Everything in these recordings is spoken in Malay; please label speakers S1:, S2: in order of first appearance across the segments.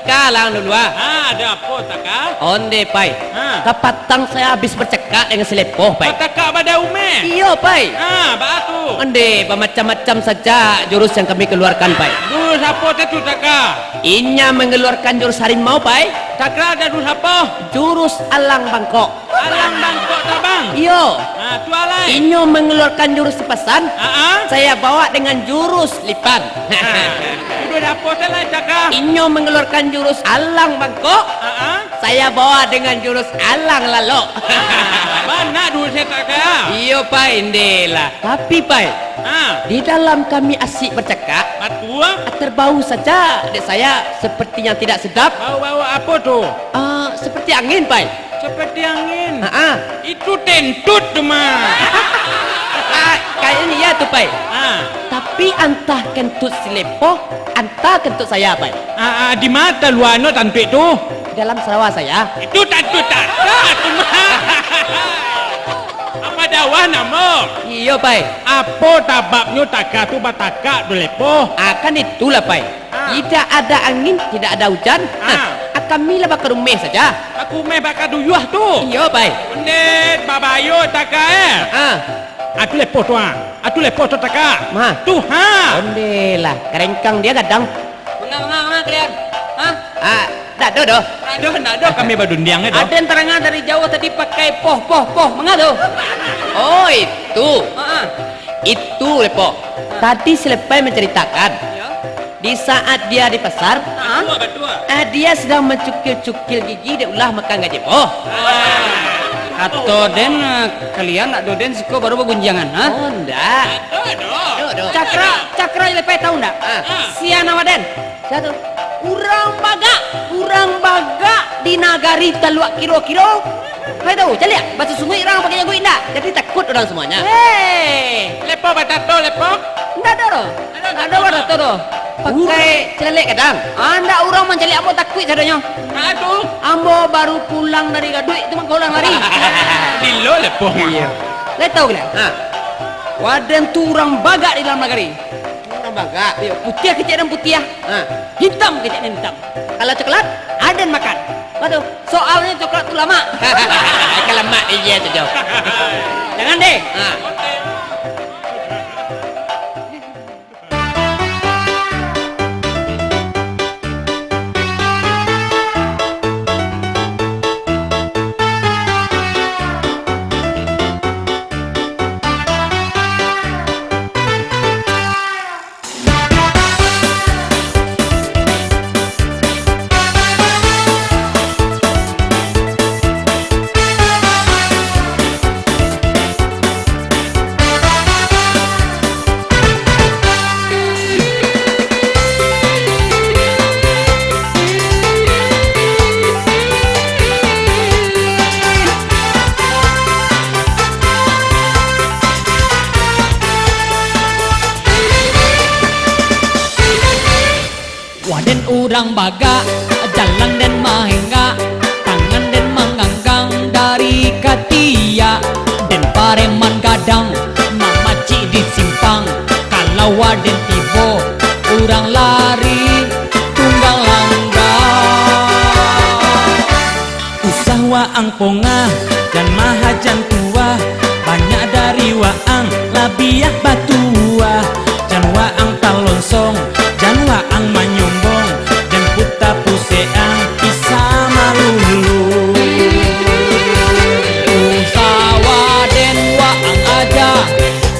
S1: bercakap lang dulu ah.
S2: Ada apa takak?
S1: Onde pai. Kapatang saya habis bercakap dengan selepoh pai.
S2: Takak pada ume.
S1: Iyo pai.
S2: Batu.
S1: Onde macam-macam saja jurus yang kami keluarkan pai.
S2: Jurus apa tu takak?
S1: Inya mengeluarkan jurus harimau pai.
S2: Takak ada jurus apa?
S1: Jurus alang bangkok.
S2: Alang bangkok tabang.
S1: Iyo.
S2: Tu alai.
S1: Inyo mengeluarkan jurus lipasan. Saya bawa dengan jurus lipan.
S2: Jurus apa salah takak?
S1: Inyo mengeluarkan jurus alang bangkok. Saya bawa dengan jurus alang lalok.
S2: Mana jurusnya takak?
S1: Iyo pai indela. Tapi pai, di dalam kami asyik bercakap,
S2: Batu.
S1: terbau saja adik saya sepertinya tidak sedap.
S2: Bau-bau apa tu?
S1: Seperti angin pai.
S2: Seperti angin.
S1: Itu
S2: Itu tentut tu mah.
S1: kayaknya ya tuh pai. Tapi antah kentut selepoh, antah kentut saya pai.
S2: Di mata luano tantu itu.
S1: Dalam sawah saya.
S2: Itu tantu tak. Tu mah. Apa dakwah nama?
S1: Iyo pai.
S2: Apa tabaknya takak tu bataka tu lepoh?
S1: Kan itulah pai. Tidak ada angin, tidak ada hujan. Kami lah bakal rumah saja.
S2: Aku meh bakal duyuh tu.
S1: Iyo pai.
S2: Net babayo takak Atu lepoh tu Atu lepoh tu takak. Tu
S1: Onde lah, kerengkang dia kadang.
S3: Menga kalian?
S1: Dah doh.
S2: Nado kami badundiang itu.
S3: Ada yang terengah dari jauh tadi pakai poh. Menga tu?
S1: Oh itu. Itu lepo. Tadi selepai menceritakan. Di saat dia di pasar, dia sedang mencukil-cukil gigi, dia ulah makan gaji.
S3: Atau den kalian nak doden siko baru bergunjangan,
S1: Oh enggak. Do.
S3: Cakra lepai tahu ndak? Siana waden.
S1: Satu.
S3: Kurang baga di nagari taluak kiro-kiro.
S1: Hai tahu, cari batu sungai orang pakai jago indah. Jadi takut orang semuanya.
S2: Lepoh batato lepoh.
S1: Enggak ada. Ada batu doh. Pakai celelek kadang.
S3: Anda orang mencari ambo takut sadanya.
S2: Aduh.
S3: Ambo baru pulang dari gaduh itu mah ulang lari.
S2: Dilo lepoh.
S3: Lihat tahu kalian? Waden tu orang baga di dalam nagari.
S1: Orang baga.
S3: Putih kecil dan putih. Hitam kecil dan hitam.
S1: Kalau coklat,
S3: Ada yang makan. Waduh, soalnya coklat tu lama.
S1: kelamak dia tu jauh.
S3: Jangan deh.
S4: Waden urang baga, jalan dan mahengga, tangan dan manganggang dari katia, dan pareman kadang, mamaci di simpang, kalau waden tibo, urang lari, tunggang langgang.
S5: Usah waang pongah dan mahajan tua, banyak dari waang labiah batua, jan waang talonsong, jan waang manyombong, dan puta puseang isa malulu.
S4: Usawa den waang aja,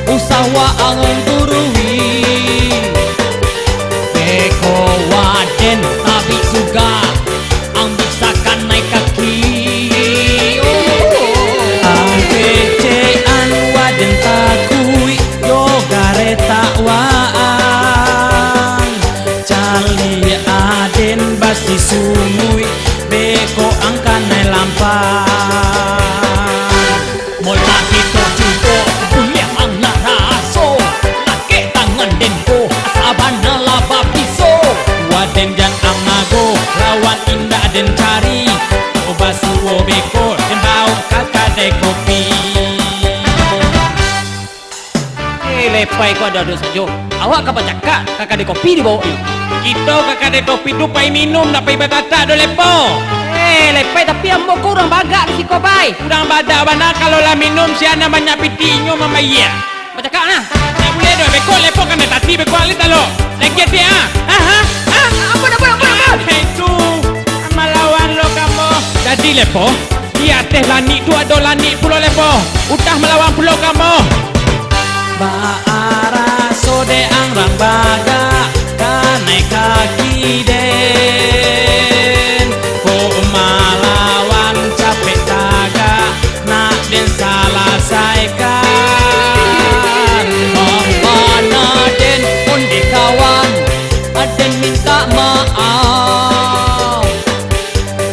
S4: usawa angon turuhi, beko waden tapi suga, ang bisakan naik kaki.
S5: Ang kecean waden takui, yo gareta waang, cali aden basi sumui, beko ang kanay lampang.
S4: Mola kita judo, punya ang naraso, laki tangan denko, asaban na laba piso.
S5: Waden jan amago, lawan indah den cari, obasu obeko, den bau kakade kopi.
S3: lepai kau ada dosa jo. Awak kapa cakap kakak ada kopi di bawah you.
S2: Kita kakak ada kopi tu pai minum nak pai batata do lepo.
S3: Lepai tapi ambo kurang bagak si kau bai.
S2: Udang badak bana kalau lah minum siana banyak pitinyo mama iya.
S3: Bercakap nah.
S2: Tak boleh do beko lepo kan tadi beko alit alo. Lagi dia
S3: Apa.
S2: Itu melawan lo kamu. Jadi lepo di atas langit tu ada langit pulau lepo. Utah melawan pulau kamu.
S5: Baara sode angrang baga kanai kaki den ko malawan capek taga nak den salah saikan mana den undi kawan aden minta maaf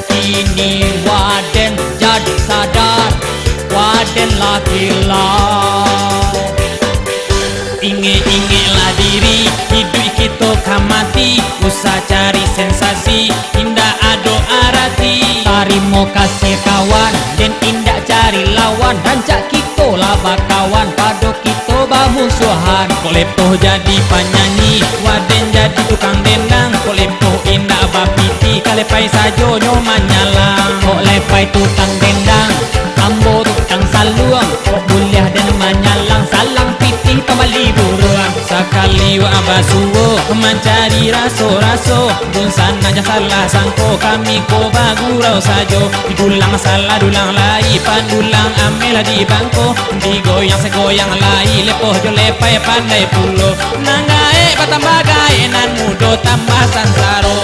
S5: kini waden jadi sadar waden laki lah inge-ingelah diri hidup kita kamati usah cari sensasi indah ado arati tarimo kasih kawan dan indah cari lawan rancak kita lah bakawan pado kita bamusuhan kolepoh jadi penyanyi waden jadi tukang dendang kolepoh indah bapiti kalepai sajo nyoman nyalang kolepai tukang dendang ambo tukang saluang kok buliah dan menyalang salang piti kembali buruan sakali wa abasuwo mencari raso-raso dun sana aja salah sangko kami ko bagurau sajo didulang salah dulang lai pandulang amela di bangko digoyang segoyang lai lepoh jo lepai pandai pulo nangae patambah gae nan mudo tambah sansaro